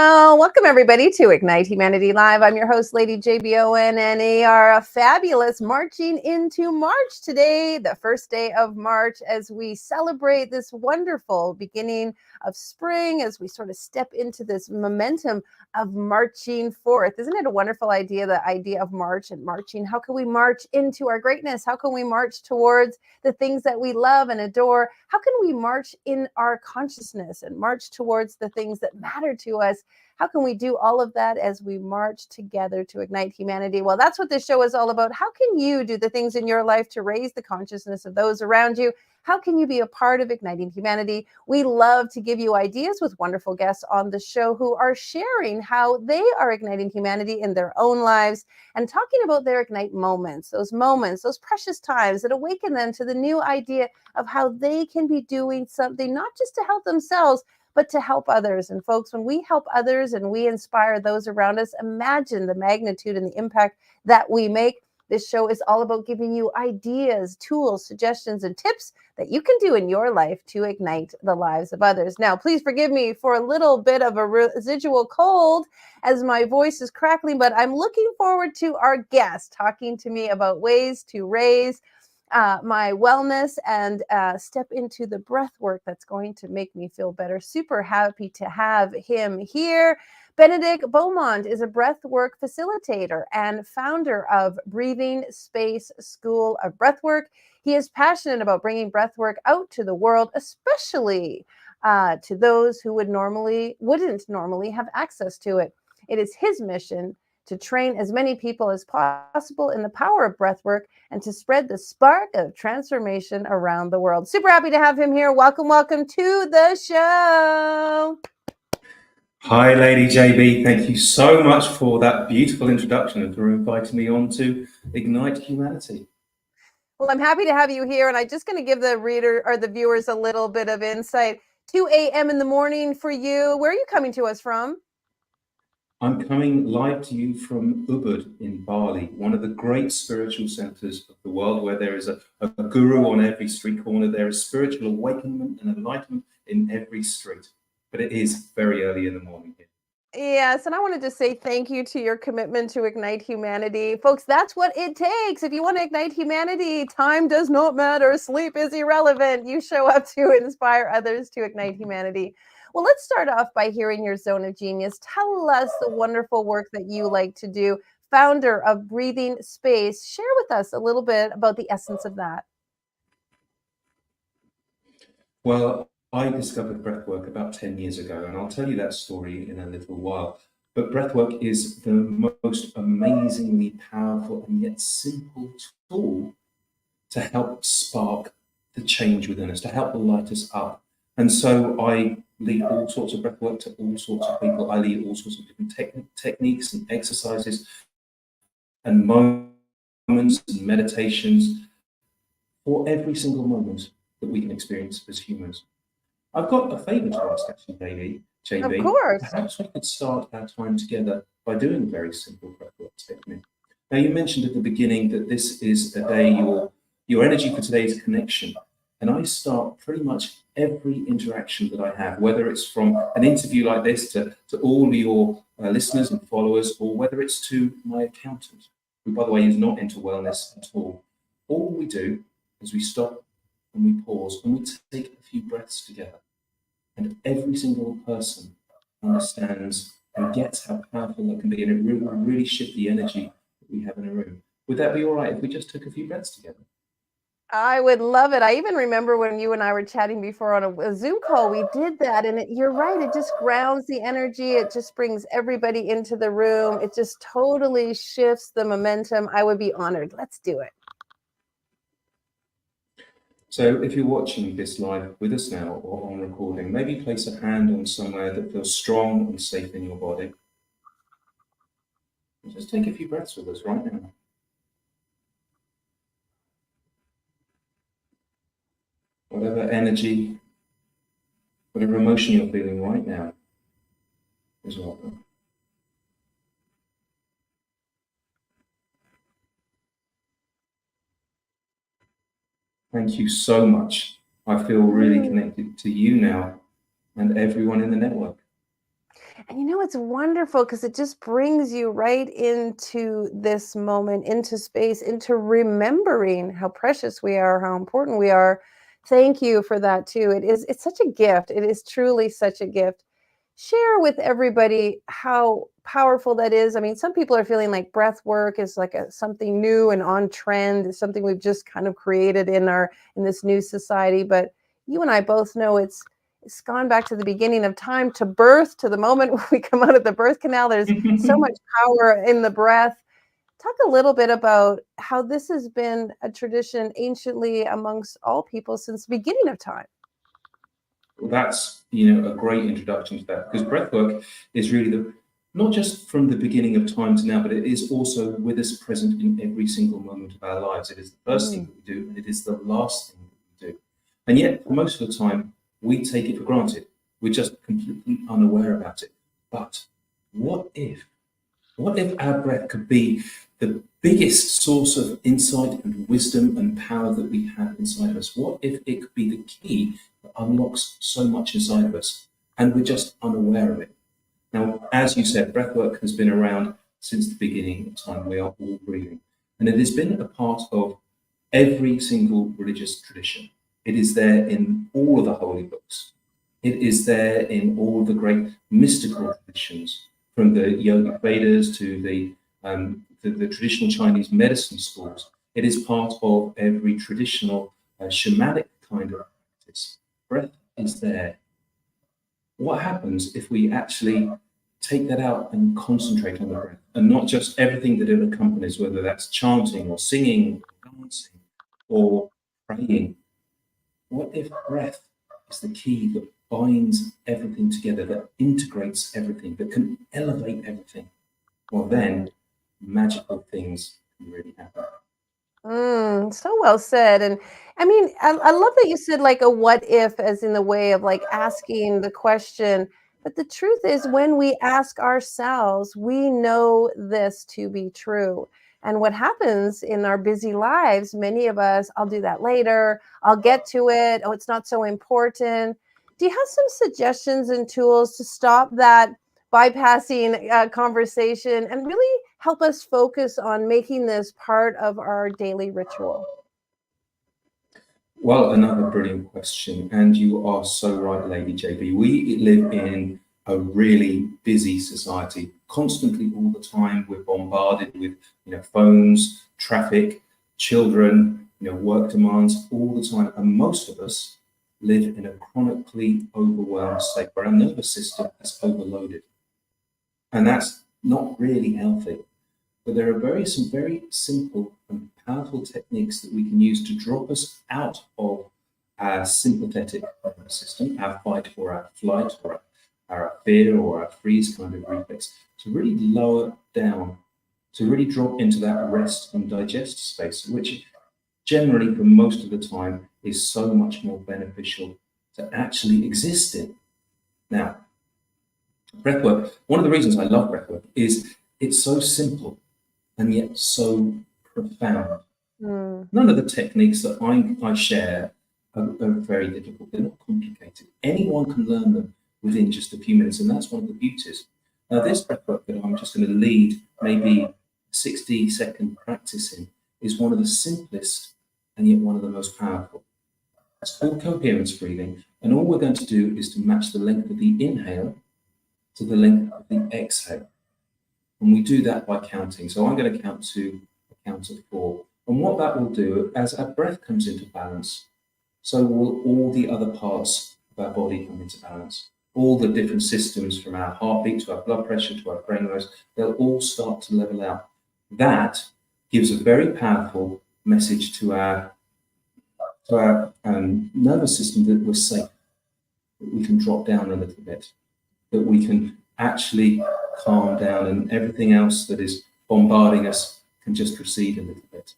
Well, welcome everybody to Ignite Humanity Live. I'm your host, Lady JBON, and we are fabulous marching into March today, the first day of March, as we celebrate this wonderful beginning of spring, as we sort of step into this momentum of marching forth. Isn't it a wonderful idea, the idea of March and marching? How can we march into our greatness? How can we march towards the things that we love and adore? How can we march in our consciousness and march towards the things that matter to us? How can we do all of that as we march together to ignite humanity? Well, that's what this show is all about. How can you do the things in your life to raise the consciousness of those around you? How can you be a part of igniting humanity? We love to give you ideas with wonderful guests on the show who are sharing how they are igniting humanity in their own lives and talking about their ignite moments, those precious times that awaken them to the new idea of how they can be doing something, not just to help themselves, but to help others. And folks, when we help others and we inspire those around us, imagine the magnitude and the impact that we make. This show is all about giving you ideas, tools, suggestions, and tips that you can do in your life to ignite the lives of others. Now, please forgive me for a little bit of a residual cold as my voice is crackling, but I'm looking forward to our guest talking to me about ways to raise my wellness and step into the breath work that's going to make me feel better. Super happy to have him here. Benedict Beaumont is a breathwork facilitator and founder of Breathing Space School of Breathwork. He is passionate about bringing breathwork out to the world, especially to those who wouldn't normally have access to it. It is his mission to train as many people as possible in the power of breathwork and to spread the spark of transformation around the world. Super happy to have him here. Welcome to the show. Hi, Lady JB. Thank you so much for that beautiful introduction and for inviting me on to Ignite Humanity. Well, I'm happy to have you here, and I'm just going to give the reader or the viewers a little bit of insight. 2 a.m. in the morning for you. Where are you coming to us from? I'm coming live to you from Ubud in Bali, one of the great spiritual centers of the world, where there is a guru on every street corner. There is spiritual awakenment and enlightenment in every street. But it is very early in the morning here. Yes, and I wanted to say thank you to your commitment to ignite humanity. Folks, that's what it takes. If you want to ignite humanity, time does not matter. Sleep is irrelevant. You show up to inspire others to ignite humanity. Well, let's start off by hearing your zone of genius. Tell us the wonderful work that you like to do. Founder of Breathing Space, share with us a little bit about the essence of that. Well, I discovered breathwork about 10 years ago, and I'll tell you that story in a little while. But breathwork is the most amazingly powerful and yet simple tool to help spark the change within us, to help light us up. And so I lead all sorts of breathwork to all sorts of people. I lead all sorts of different techniques and exercises and moments and meditations for every single moment that we can experience as humans. I've got a favour to ask, actually, JB. Of course. Perhaps we could start our time together by doing a very simple breathwork technique. Now, you mentioned at the beginning that this is a day, your energy for today is connection. And I start pretty much every interaction that I have, whether it's from an interview like this to all your listeners and followers, or whether it's to my accountant, who, by the way, is not into wellness at all. All we do is we stop and we pause and we take a few breaths together. And every single person understands and gets how powerful that can be. And it will really shift the energy that we have in a room. Would that be all right if we just took a few breaths together? I would love it. I even remember when you and I were chatting before on a Zoom call, we did that. And you're right. It just grounds the energy. It just brings everybody into the room. It just totally shifts the momentum. I would be honored. Let's do it. So if you're watching this live with us now or on recording, maybe place a hand on somewhere that feels strong and safe in your body. And just take a few breaths with us right now. Whatever energy, whatever emotion you're feeling right now is welcome. Thank you so much. I feel really connected to you now and everyone in the network. And it's wonderful because it just brings you right into this moment, into space, into remembering how precious we are, how important we are. Thank you for that too. It's such a gift. It is truly such a gift. Share with everybody how powerful that is. I mean, some people are feeling like breath work is like something new and on trend, is something we've just kind of created in this new society. But you and I both know it's gone back to the beginning of time, to birth, to the moment when we come out of the birth canal. There's so much power in the breath. Talk a little bit about how this has been a tradition anciently amongst all people since the beginning of time. Well, that's a great introduction to that, because breathwork is really not just from the beginning of time to now, but it is also with us present in every single moment of our lives. It is the first thing that we do, and it is the last thing that we do. And yet, for most of the time, we take it for granted. We're just completely unaware about it. But what if our breath could be the biggest source of insight and wisdom and power that we have inside of us? What if it could be the key that unlocks so much inside of us, and we're just unaware of it? Now, as you said, breathwork has been around since the beginning of time. We are all breathing. And it has been a part of every single religious tradition. It is there in all of the holy books. It is there in all the great mystical traditions, from the yogic Vedas to the traditional Chinese medicine schools. It is part of every traditional shamanic kind of practice. Breath is there. What happens if we actually take that out and concentrate on the breath, and not just everything that it accompanies, whether that's chanting or singing or dancing or praying? What if breath is the key that binds everything together, that integrates everything, that can elevate everything? Well, then magical things can really happen. So well said. And I mean, I love that you said like a what if, as in the way of like asking the question. But the truth is, when we ask ourselves, we know this to be true. And what happens in our busy lives, many of us, I'll do that later, I'll get to it, oh, it's not so important. Do you have some suggestions and tools to stop that bypassing conversation and really help us focus on making this part of our daily ritual? Well, another brilliant question. And you are so right, Lady JB. We live in a really busy society. Constantly, all the time, we're bombarded with phones, traffic, children, work demands all the time. And most of us live in a chronically overwhelmed state where our nervous system is overloaded. And that's not really healthy. But there are some very simple and powerful techniques that we can use to drop us out of our sympathetic nervous system, our fight or our flight or our fear or our freeze kind of reflex, to really lower down, to really drop into that rest and digest space, which generally for most of the time is so much more beneficial to actually exist in. Now, breathwork, one of the reasons I love breathwork is it's so simple and yet so profound. None of the techniques that I share are very difficult. They're not complicated. Anyone can learn them within just a few minutes, and that's one of the beauties. Now, this breathwork that I'm just going to lead maybe 60-second practice in is one of the simplest and yet one of the most powerful. It's called coherence breathing, and all we're going to do is to match the length of the inhale to the length of the exhale. And we do that by counting. So I'm going to count to a count of 4. And what that will do, as our breath comes into balance, so will all the other parts of our body come into balance. All the different systems, from our heartbeat to our blood pressure to our brain waves, they'll all start to level out. That gives a very powerful message to our nervous system that we're safe, that we can drop down a little bit, that we can actually calm down, and everything else that is bombarding us can just recede a little bit.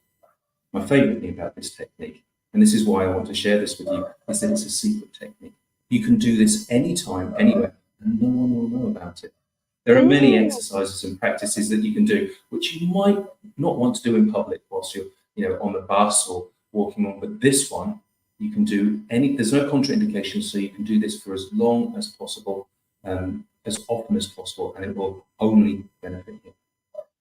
My favorite thing about this technique, and this is why I want to share this with you, is that it's a secret technique. You can do this anytime, anywhere, and no one will know about it. There are many exercises and practices that you can do, which you might not want to do in public whilst you're on the bus or walking on, but this one, you can do there's no contraindication, so you can do this for as long as possible. as often as possible, and it will only benefit you.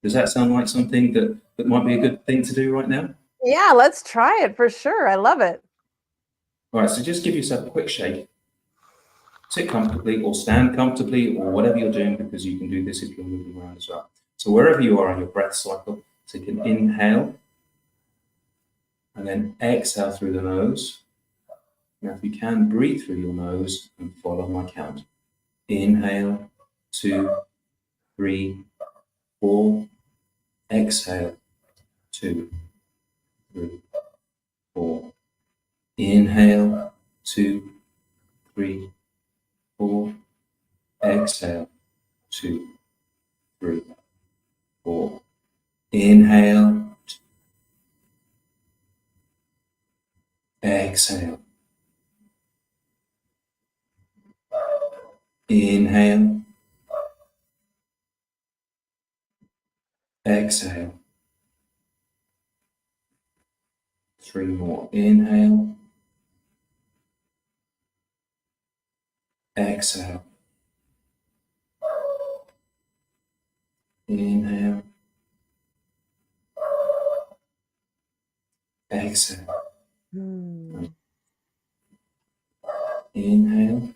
Does that sound like something that might be a good thing to do right now? Yeah, let's try it for sure. I love it. All right, so just give yourself a quick shake. Sit comfortably or stand comfortably or whatever you're doing, because you can do this if you're moving around as well. So wherever you are on your breath cycle, take an inhale and then exhale through the nose. Now, if you can, breathe through your nose and follow my count. Inhale, 2, 3, 4. Exhale, 2, 3, 4. Inhale, 2, 3, 4. Exhale, 2, 3, 4. Inhale. Exhale. Inhale. Exhale. 3 more. Inhale. Exhale. Inhale. Exhale. Inhale.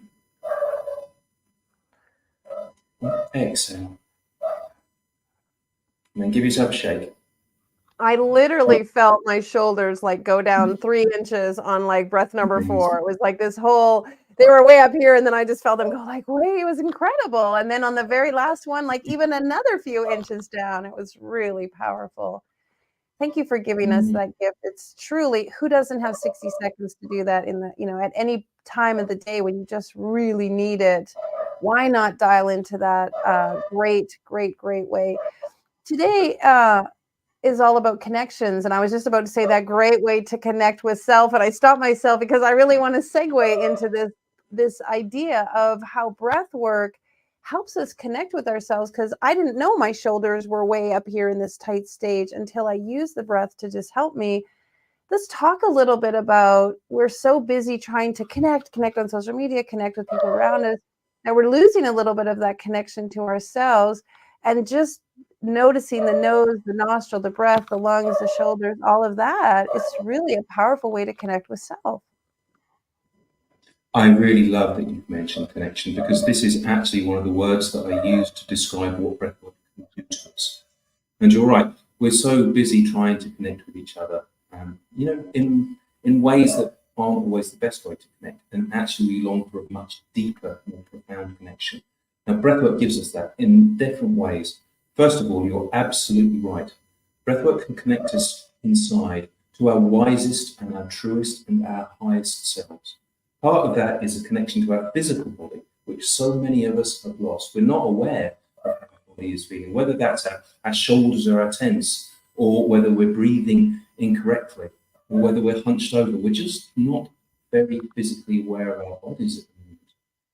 Exhale. And then give yourself a shake. I literally felt my shoulders like go down 3 inches on like breath number 4. It was like this whole, they were way up here and then I just felt them go like, wait, it was incredible. And then on the very last one, like even another few inches down, it was really powerful. Thank you for giving us that gift. It's truly, who doesn't have 60 seconds to do that in the, at any time of the day when you just really need it? Why not dial into that great way? Today is all about connections. And I was just about to say that great way to connect with self. And I stopped myself because I really want to segue into this idea of how breath work helps us connect with ourselves, because I didn't know my shoulders were way up here in this tight stage until I used the breath to just help me. Let's talk a little bit about, we're so busy trying to connect on social media, connect with people around us, and we're losing a little bit of that connection to ourselves. And just noticing the nose, the nostril, the breath, the lungs, the shoulders, all of that, it's really a powerful way to connect with self. I really love that you've mentioned connection, because this is actually one of the words that I use to describe what breathwork can do to us. And you're right, we're so busy trying to connect with each other, in ways that aren't always the best way to connect. And actually, we long for a much deeper, more profound connection. Now, breathwork gives us that in different ways. First of all, you're absolutely right. Breathwork can connect us inside to our wisest and our truest and our highest selves. Part of that is a connection to our physical body, which so many of us have lost. We're not aware of how our body is feeling, whether that's our shoulders are tense, or whether we're breathing incorrectly, or whether we're hunched over. We're just not very physically aware of our bodies at the moment.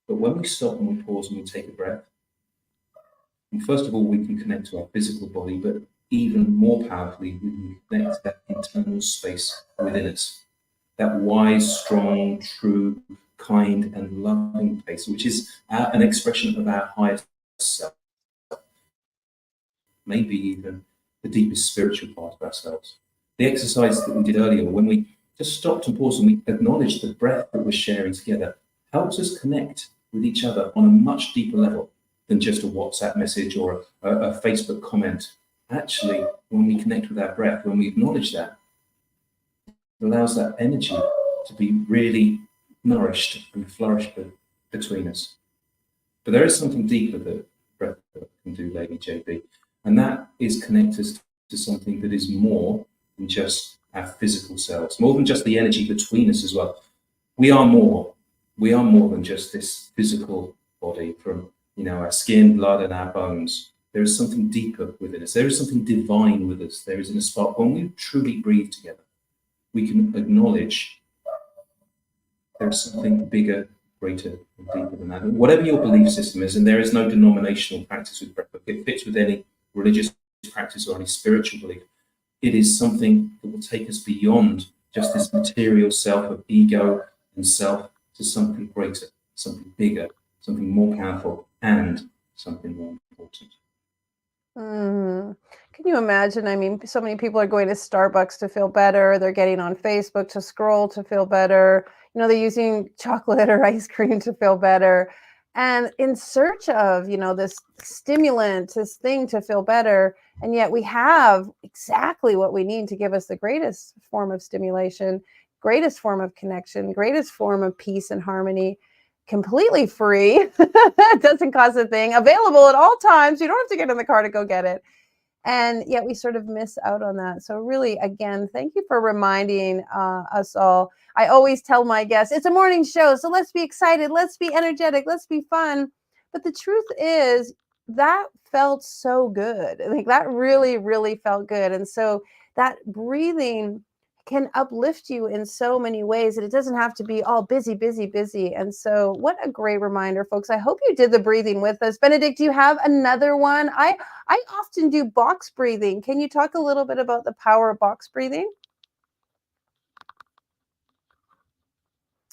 But when we stop and we pause and we take a breath, and first of all, we can connect to our physical body, but even more powerfully, we can connect to that internal space within us. That wise, strong, true, kind, and loving place, which is an expression of our highest self, maybe even the deepest spiritual part of ourselves. The exercise that we did earlier, when we just stopped and paused and we acknowledged the breath that we're sharing together, helps us connect with each other on a much deeper level than just a WhatsApp message or a Facebook comment. Actually, when we connect with our breath, when we acknowledge that, it allows that energy to be really nourished and flourished between us. But there is something deeper that breath can do, Lady JB, and that is connect us to something that is more than just our physical selves, more than just the energy between us as well. We are more. We are more than just this physical body, from our skin, blood, and our bones. There is something deeper within us. There is something divine with us. There is a spark. When we truly breathe together, we can acknowledge there's something bigger, greater, and deeper than that. And whatever your belief system is, and there is no denominational practice with breathwork, it fits with any religious practice or any spiritual belief. It is something that will take us beyond just this material self of ego and self to something greater, something bigger, something more powerful, and something more important. Can you imagine? I mean, so many people are going to Starbucks to feel better. They're getting on Facebook to scroll to feel better. You know, they're using chocolate or ice cream to feel better. And in search of, you know, this stimulant, this thing to feel better. And yet we have exactly what we need to give us the greatest form of stimulation, greatest form of connection, greatest form of peace and harmony, completely free. It doesn't cost a thing, available at all times. You don't have to get in the car to go get it. And yet we sort of miss out on that. So really, again, thank you for reminding us all. I always tell my guests, it's a morning show, so let's be excited, let's be energetic, let's be fun. But the truth is that felt so good. Like that really, really felt good. And so that breathing can uplift you in so many ways, and it doesn't have to be all busy, busy, busy. And so what a great reminder, folks. I hope you did the breathing with us. Benedict, do you have another one? I often do box breathing. Can you talk a little bit about the power of box breathing?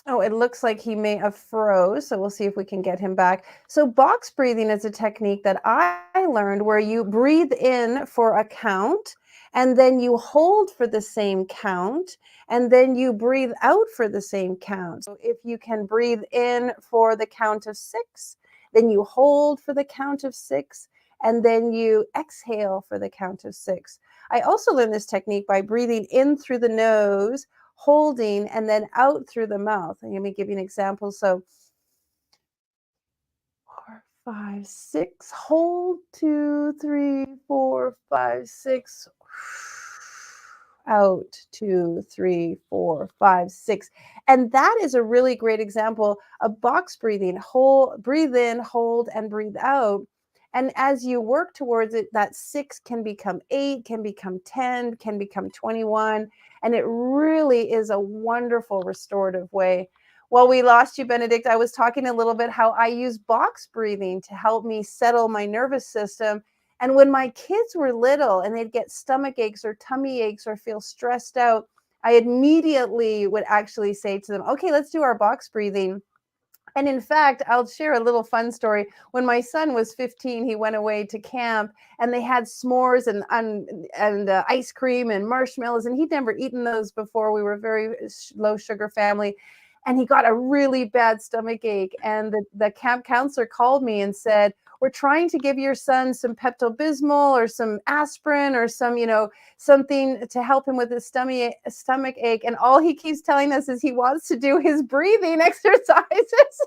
Oh, it looks like he may have froze, so we'll see if we can get him back. So box breathing is a technique that I learned where you breathe in for a count, and then you hold for the same count, and then you breathe out for the same count. So if you can breathe in for the count of 6, then you hold for the count of 6, and then you exhale for the count of 6. I also learned this technique by breathing in through the nose, holding, and then out through the mouth. And let me give you an example. So 4, 5, 6, hold, 2, 3, 4, 5, 6, out, 2, 3, 4, 5, 6. And that is a really great example of box breathing. Hold, breathe in, hold, and breathe out. And as you work towards it, that 6 can become 8, can become 10, can become 21. And it really is a wonderful restorative way. Well, we lost you, Benedict. I was talking a little bit how I use box breathing to help me settle my nervous system. And when my kids were little and they'd get stomach aches or tummy aches or feel stressed out, I immediately would actually say to them, okay, let's do our box breathing. And in fact, I'll share a little fun story. When my son was 15, he went away to camp and they had s'mores and ice cream and marshmallows. And he'd never eaten those before. We were a very low sugar family. And he got a really bad stomach ache. And the camp counselor called me and said, we're trying to give your son some Pepto-Bismol or some aspirin or some, you know, something to help him with his stomach ache. And all he keeps telling us is he wants to do his breathing exercises.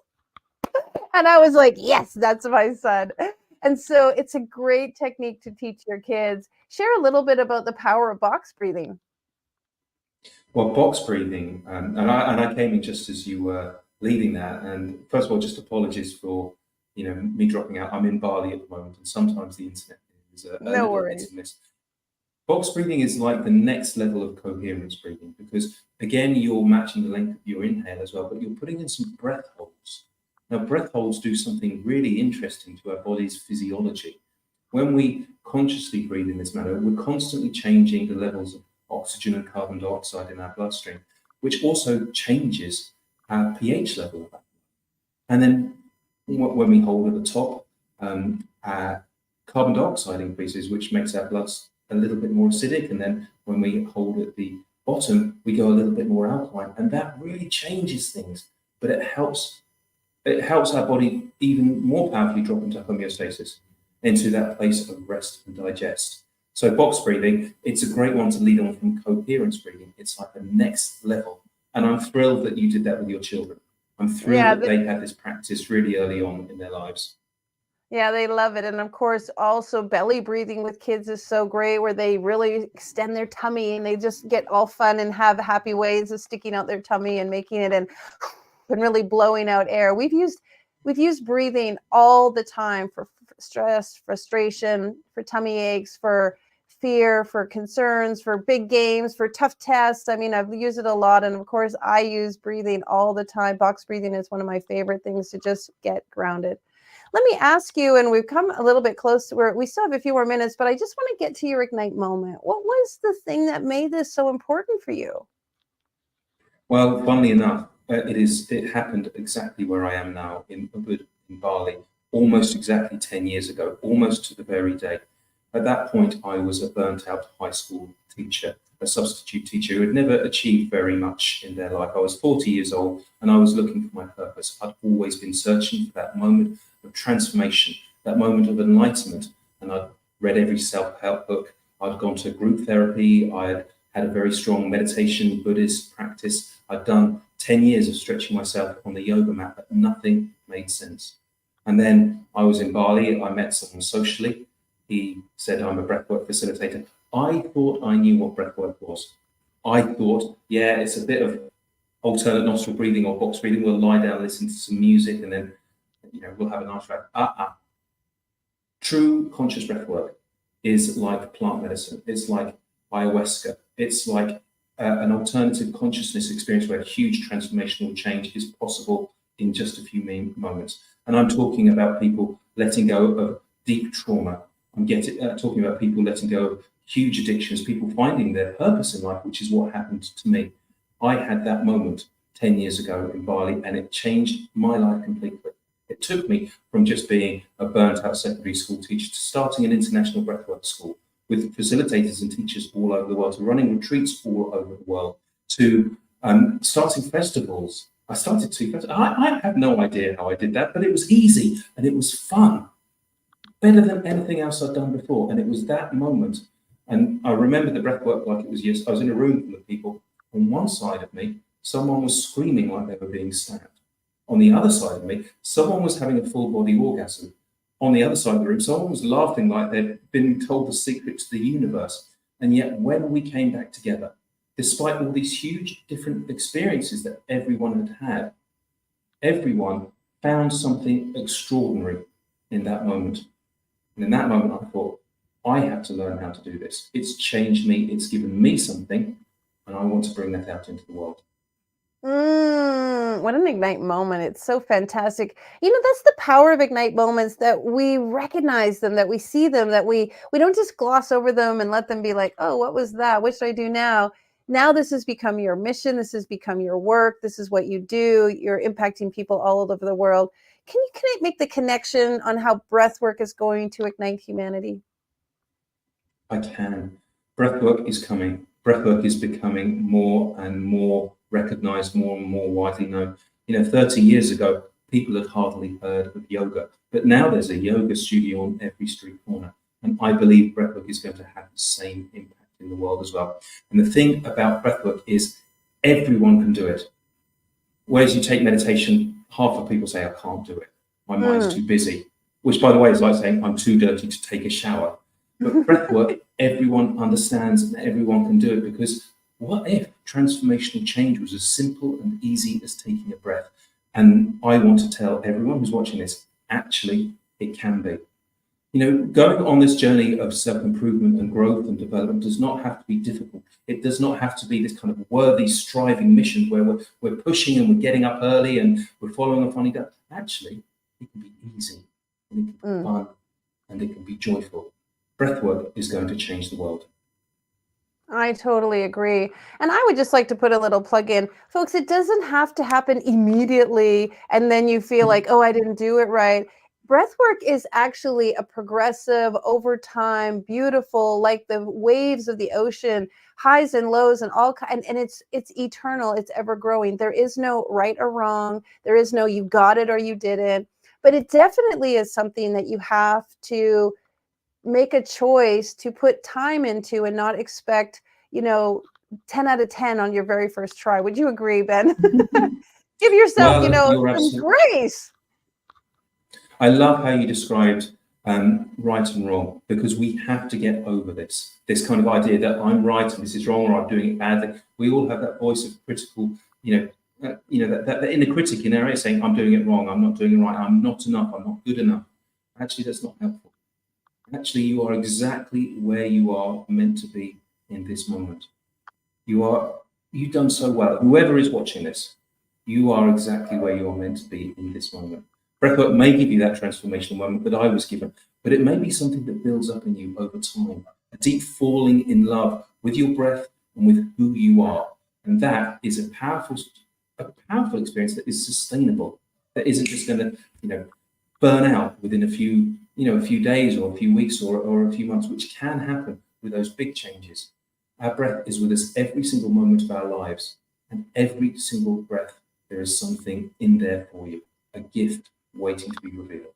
And I was like, yes, that's my son. And so it's a great technique to teach your kids. Share a little bit about the power of box breathing. Well, box breathing, and I came in just as you were leading that. And first of all, just apologies for me dropping out. I'm in Bali at the moment, and sometimes the internet is a No little worries. hit and miss. Box breathing is like the next level of coherence breathing because, again, you're matching the length of your inhale as well, but you're putting in some breath holds. Now, breath holds do something really interesting to our body's physiology. When we consciously breathe in this manner, we're constantly changing the levels of oxygen and carbon dioxide in our bloodstream, which also changes our pH level. And then when we hold at the top, our carbon dioxide increases, which makes our blood a little bit more acidic. And then when we hold at the bottom, we go a little bit more alkaline. And that really changes things, but it helps our body even more powerfully drop into homeostasis, into that place of rest and digest. So box breathing, it's a great one to lead on from coherence breathing. It's like the next level. And I'm thrilled that you did that with your children. I'm thrilled that they had this practice really early on in their lives. Yeah, they love it. And of course, also belly breathing with kids is so great where they really extend their tummy and they just get all fun and have happy ways of sticking out their tummy and making it and really blowing out air. We've used breathing all the time for stress, frustration, for tummy aches, for fear, for concerns, for big games, for tough tests. I mean, I've used it a lot. And of course, I use breathing all the time. Box breathing is one of my favorite things to just get grounded. Let me ask you, and we've come a little bit close to where we still have a few more minutes, but I just want to get to your Ignite moment. What was the thing that made this so important for you? Well, funnily enough, it happened exactly where I am now in Ubud in Bali. almost exactly 10 years ago, almost to the very day. At that point, I was a burnt out high school teacher, a substitute teacher who had never achieved very much in their life. I was 40 years old and I was looking for my purpose. I'd always been searching for that moment of transformation, that moment of enlightenment. And I'd read every self-help book. I'd gone to group therapy. I had a very strong meditation, Buddhist practice. I'd done 10 years of stretching myself on the yoga mat, but nothing made sense. And then I was in Bali. I met someone socially. He said, I'm a breathwork facilitator. I thought I knew what breathwork was. I thought, yeah, it's a bit of alternate nostril breathing or box breathing. We'll lie down, listen to some music, and then, we'll have a nice rest. True conscious breathwork is like plant medicine. It's like ayahuasca. It's like an alternative consciousness experience where huge transformational change is possible in just a few moments. And I'm talking about people letting go of deep trauma. I'm talking about people letting go of huge addictions, people finding their purpose in life, which is what happened to me. I had that moment 10 years ago in Bali, and it changed my life completely. It took me from just being a burnt-out secondary school teacher to starting an international breathwork school with facilitators and teachers all over the world, to running retreats all over the world, to starting festivals. I started two festivals. I have no idea how I did that, but it was easy and it was fun. Better than anything else I'd done before. And it was that moment. And I remember the breathwork like it was yesterday. I was in a room full of people. On one side of me, someone was screaming like they were being stabbed. On the other side of me, someone was having a full body orgasm. On the other side of the room, someone was laughing like they'd been told the secret to the universe. And yet when we came back together, despite all these huge different experiences that everyone had had, everyone found something extraordinary in that moment. And in that moment, I thought, I have to learn how to do this. It's changed me. It's given me something. And I want to bring that out into the world. What an Ignite moment. It's so fantastic. That's the power of Ignite moments, that we recognize them, that we see them, that we don't just gloss over them and let them be like, oh, what was that? What should I do now? Now this has become your mission. This has become your work. This is what you do. You're impacting people all over the world. Can you make the connection on how breathwork is going to ignite humanity? I can. Breathwork is coming. Breathwork is becoming more and more recognized, more and more widely known. 30 years ago, people had hardly heard of yoga, but now there's a yoga studio on every street corner. And I believe breathwork is going to have the same impact in the world as well. And the thing about breathwork is everyone can do it. Whereas you take meditation, half of people say, I can't do it. My mind's too busy, which, by the way, is like saying I'm too dirty to take a shower. But breathwork, everyone understands and everyone can do it, because what if transformational change was as simple and easy as taking a breath? And I want to tell everyone who's watching this, actually, it can be. Going on this journey of self-improvement and growth and development does not have to be difficult. It does not have to be this kind of worthy, striving mission where we're pushing and we're getting up early and we're following a funny gut. Actually, it can be easy, and it can be fun, and it can be joyful. Breathwork is going to change the world. I totally agree. And I would just like to put a little plug in. Folks, it doesn't have to happen immediately and then you feel like, oh, I didn't do it right. Breathwork is actually a progressive, over time, beautiful, like the waves of the ocean, highs and lows and and it's eternal, it's ever growing. There is no right or wrong. There is no you got it or you didn't. But it definitely is something that you have to make a choice to put time into and not expect, 10 out of 10 on your very first try. Would you agree, Ben? Give yourself, some grace. I love how you described right and wrong, because we have to get over this kind of idea that I'm right and this is wrong, or I'm doing it badly. We all have that voice of critical, that inner critic in our head saying, I'm doing it wrong, I'm not doing it right, I'm not enough, I'm not good enough. Actually, that's not helpful. Actually, you are exactly where you are meant to be in this moment. You've done so well. Whoever is watching this, you are exactly where you are meant to be in this moment. Breathwork may give you that transformational moment that I was given, but it may be something that builds up in you over time, a deep falling in love with your breath and with who you are. And that is a powerful experience that is sustainable, that isn't just going to, burn out within a few days or a few weeks or a few months, which can happen with those big changes. Our breath is with us every single moment of our lives, and every single breath, there is something in there for you, a gift waiting to be revealed.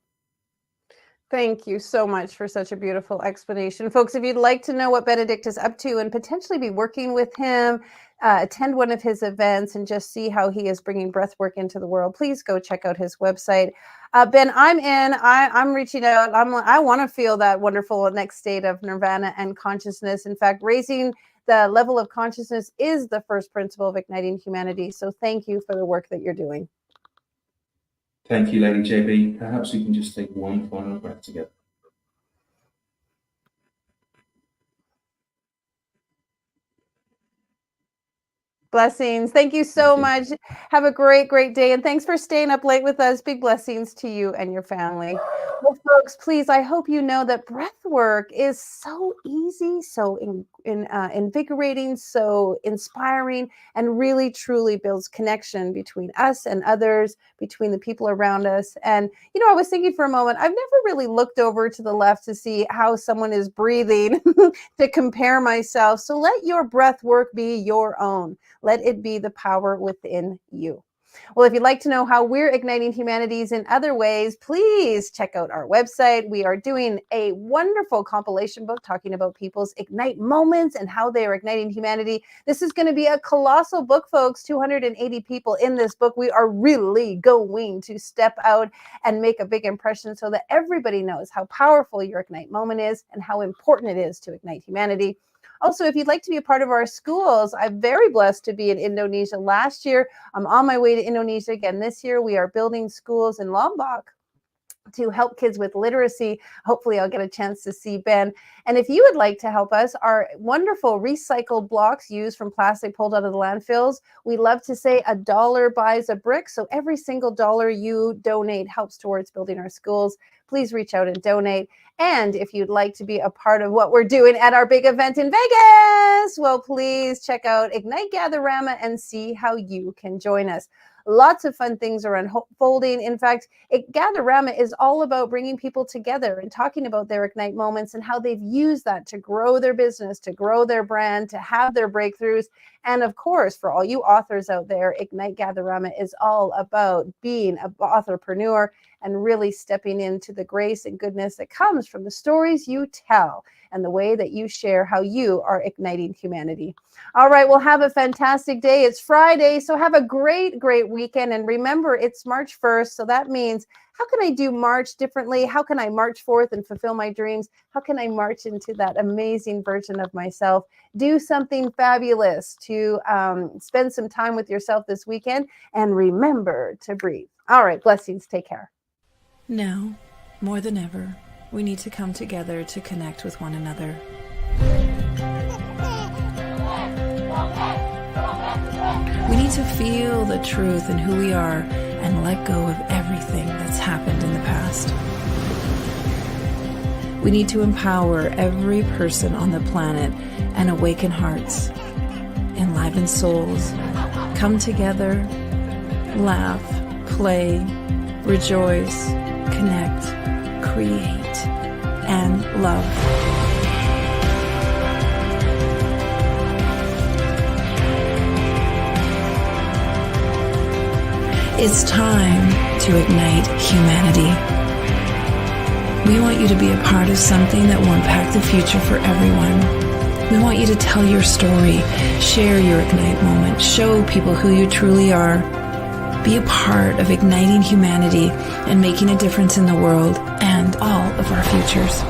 Thank you so much for such a beautiful explanation. Folks, if you'd like to know what Benedict is up to and potentially be working with him, attend one of his events and just see how he is bringing breathwork into the world, please go check out his website. Ben, I'm reaching out. I want to feel that wonderful next state of nirvana and consciousness. In fact, raising the level of consciousness is the first principle of igniting humanity. So thank you for the work that you're doing. Thank you, Lady JB. Perhaps we can just take one final breath together. Blessings. Thank you so much. Have a great, great day. And thanks for staying up late with us. Big blessings to you and your family. Well, folks, please, I hope you know that breath work is so easy, so invigorating, so inspiring, and really, truly builds connection between us and others, between the people around us. And, I was thinking for a moment, I've never really looked over to the left to see how someone is breathing to compare myself. So let your breath work be your own. Let it be the power within you. Well, if you'd like to know how we're igniting humanities in other ways, please check out our website. We are doing a wonderful compilation book talking about people's ignite moments and how they are igniting humanity. This is going to be a colossal book, folks. 280 people in this book. We are really going to step out and make a big impression so that everybody knows how powerful your ignite moment is and how important it is to ignite humanity. Also, if you'd like to be a part of our schools, I'm very blessed to be in Indonesia last year. I'm on my way to Indonesia again this year. We are building schools in Lombok to help kids with literacy. Hopefully I'll get a chance to see Ben. And if you would like to help us, our wonderful recycled blocks used from plastic pulled out of the landfills, we love to say $1 buys a brick. So every single dollar you donate helps towards building our schools. Please reach out and donate. And if you'd like to be a part of what we're doing at our big event in Vegas, well, please check out Ignite Gatherama and see how you can join us. Lots of fun things are unfolding. In fact, Gatherama is all about bringing people together and talking about their Ignite moments and how they've used that to grow their business, to grow their brand, to have their breakthroughs. And of course, for all you authors out there, Ignite Gatherama is all about being an authorpreneur and really stepping into the grace and goodness that comes from the stories you tell and the way that you share how you are igniting humanity. All right, well, have a fantastic day. It's Friday, so have a great, great weekend. And remember, it's March 1st, so that means, how can I do March differently? How can I march forth and fulfill my dreams? How can I march into that amazing version of myself? Do something fabulous to spend some time with yourself this weekend, and remember to breathe. All right, blessings. Take care. Now, more than ever, we need to come together to connect with one another. We need to feel the truth in who we are and let go of everything that's happened in the past. We need to empower every person on the planet and awaken hearts, enliven souls, come together, laugh, play, rejoice, connect, create, and love. It's time to ignite humanity. We want you to be a part of something that will impact the future for everyone. We want you to tell your story, share your ignite moment, show people who you truly are. Be a part of igniting humanity and making a difference in the world and all of our futures.